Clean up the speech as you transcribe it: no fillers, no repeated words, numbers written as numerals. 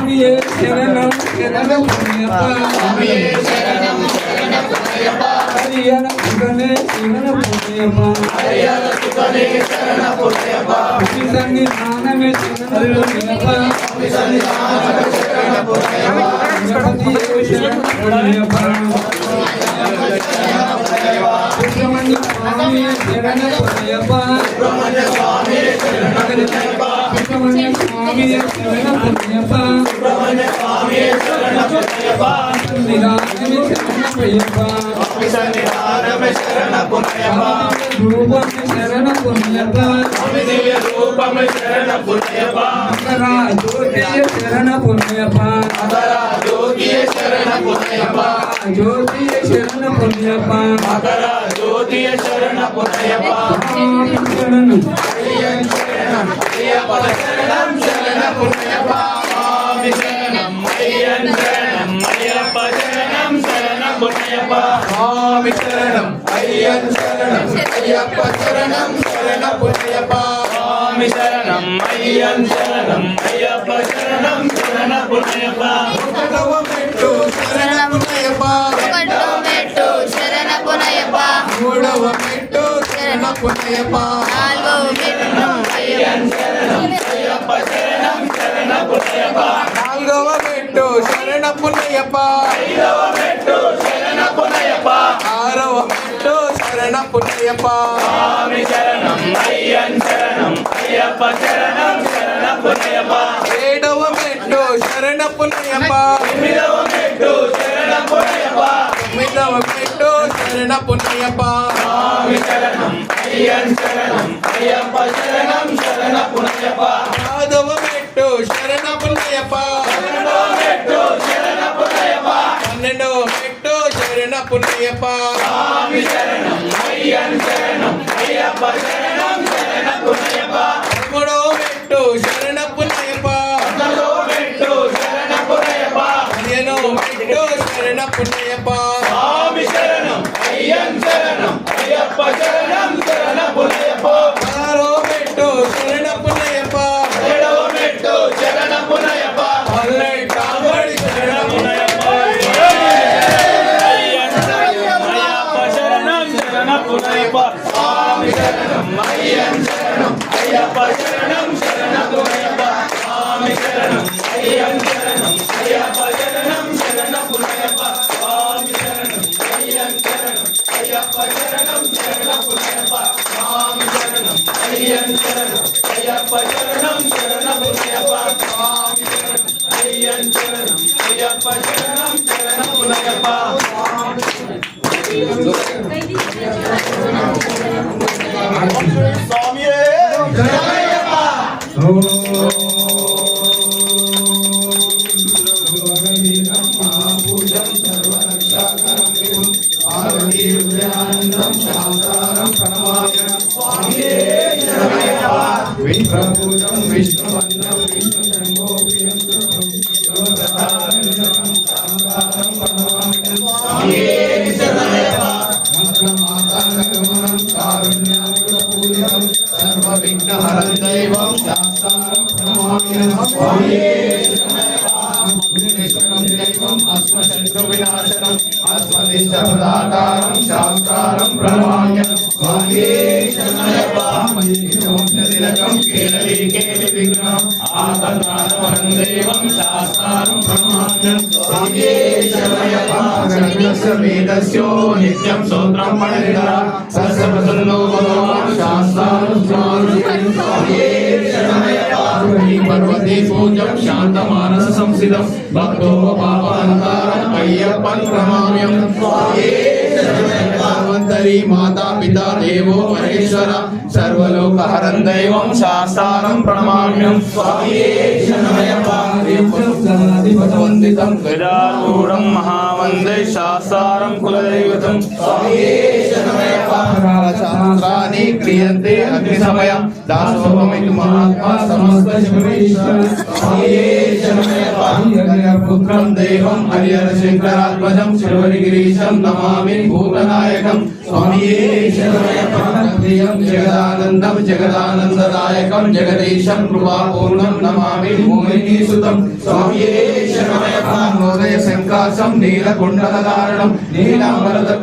స్వామియే శరణం శరణమయ్యప్ప స్వామియే శరణం శరణమయ్యప్ప హరిహర సుతనే శరణమయ్యప్ప హరిహర సుతనే శరణమయ్యప్ప స్వామి సన్నిధానమే శరణమయ్యప్ప స్వామి సన్నిధానమే శరణమయ్యప్ప గణపతియే శరణమయ్యప్ప సుబ్రహ్మణ్య స్వామియే శరణమయ్యప్ప సుబ్రహ్మణ్య స్వామియే శరణమయ్యప్ప సుబ్రహ్మణ్య స్వామియే శరణమయ్యప్ప సుబ్రహ్మణ్య స్వామియే శరణమయ్యప్ప సన్నిధానమే శరణమయ్యప్ప స్వామి సన్నిధానమే శరణమయ్యప్ప రూపమే శరణమయ్యప్ప స్వామి దివ్య రూపమే శరణమయ్యప్ప మకర జ్యోతియే శరణమయ్యప్ప మకర జ్యోతియే శరణమయ్యప్ప జ్యోతియే శరణమయ్యప్ప మకర జ్యోతియే శరణమయ్యప్ప శరణం అయ్యప్ప శరణం అయ్యప్ప శరణం శరణమయ్యప్ప స్వామి శరణం అయ్యప్ప శరణం అయ్యప్ప శరణం శరణమయ్యప్ప స్వామి శరణం అయ్యప్ప శరణం అయ్యప్ప శరణం శరణమయ్యప్ప స్వామి శరణం అయ్యప్ప శరణం అయ్యప్ప శరణం శరణమయ్యప్ప ఒకటవ మెట్టు శరణమయ్యప్ప ఒకటవ మెట్టు శరణమయ్యప్ప మూడవ మెట్టు శరణమయ్యప్ప నాలుగవ మెట్టు అయ్యప్ప శరణం అయ్యప్ప శరణం శరణమయ్యప్ప నాలుగవ మెట్టు శరణమయ్యప్ప ఐదవ మెట్టు శరణమయ్యప్ప ఆరవ మెట్టు శరణమయ్యప్ప స్వామి శరణం అయ్యప్ప శరణం అయ్యప్ప శరణం శరణమయ్యప్ప ఏడవ మెట్టు శరణమయ్యప్ప ఎనిమిదవ మెట్టు శరణమయ్యప్ప తొమ్మిదవ మెట్టు శరణమయ్యప్ప స్వామి శరణం అయ్యప్ప శరణం అయ్యప్ప శరణం శరణమయ్యప్ప పదవ మెట్టు శరణమయ్యప్ప పన్నెండవ మెట్టు శరణమయ్యప్ప పన్నెండవ మెట్టు శరణమయ్యప్ప స్వామి శరణం అయ్యప్ప శరణం అయ్యప్ప శరణం శరణమయ్యప్ప పదమూడవ మెట్టు శరణమయ్యప్ప పద్నాలుగవ మెట్టు శరణమయ్యప్ప పదిహేనవ మెట్టు శరణమయ్యప్ప స్వామి శరణం అయ్యప్ప శరణం అయ్యప్ప శరణం శరణమయ్యప్ప పదహారవ మెట్టు శరణమయ్యప్ప పదిహేడవ మెట్టు శరణమయ్యప్ప పల్లె శరణమయ్యప్ప స్వామి శరణం అయ్యప్ప శరణం అయ్యప్ప శరణం శరణమయ్యప్ప స్వామి శరణం అయ్యప్ప శరణం అయ్యప్ప శరణం శరణమయ్యప్ప స్వామి శరణం అయ్యప్ప శరణం అయ్యప్ప శరణం శరణమయ్యప్ప స్వామి శరణం అయ్యప్ప శరణం అయ్యప్ప శరణం శరణమయ్యప్ప స్వామి శరణం అయ్యప్ప శరణం అయ్యప్ప శరణం శరణమయ్యప్ప స్వామియే శరణమయ్యప్ప పూజం సర్వరక్షాకరం విభుం ఆరోగ్యం శాంతారం ప్రణమామ్యహం స్వామియే శరణమయ్యప్ప విష్ణుపూజం విష్ణువందనం విష్ణు శంభో ప్రియం శాంతారం ప్రణమామ్యహం స్వామియే శరణమయ్యప్ప మంత్రమాతాగమనం కారుణ్యామృతపూరితం సర్వవిఘ్నహరం దైవం శాస్త్రం ప్రణమామ్యహం స్వామియే శరణమయ్యప్ప దైవం అస్మశత్రు వినాశనం అస్మదిష్టపదాకారం శాస్త్రం ప్రణమామ్యహం స్వామియే శరణమయ్యప్ప వంశతిలకం కేళి కేళి విగ్రహం ఆపదానవరం దైవం శాస్త్రం ప్రణమామ్యహం స్వామియే శరణమయ్యప్ప గణపతిస్య వేదస్యో నిత్యం స్తోత్రం పఠితః తస్య ప్రసన్నో భగవాన్ శాస్త్రం స్వామియే శరణమయ్యప్ప పర్వతే పూజ్యం శాంతమానస సంస్థితం భక్తో పాపహంతారం అయ్యప్పన్ ప్రణమామ్యహం స్వామియే శరణమయ్యప్ప ధన్వంతరి మాతా పితా దేవో మహేశ్వర సర్వలోకహరం దైవం శాస్త్రం ప్రణమామ్యహం స్వామియే శరణమయ్యప్ప వందితం గజారూఢం మహావందే శాస్త్రం కులదైవతం స్వామియే శరణమయ్యప్ప శాస్త్రాన్ని క్రియంతే అగ్నిసమయం దాసోహమితి మహాత్మా సమస్త శివీశ్వర స్వామియే శరణమయ్యప్ప పుత్రం దేవం హరిహర శంకరాత్మజం శివరిగిరీశం నమామి భూతనాయకం స్వామియే శరణమయ్యప్ప జగదానందం జగదానందదాయకం జగదీశం కృపాపూర్ణం నమామి భూమిని సుతం స్వామియే శరణమయ్యప్ప. నోదయ సంకాశం నీలకుండల దారణం నీలాంబరద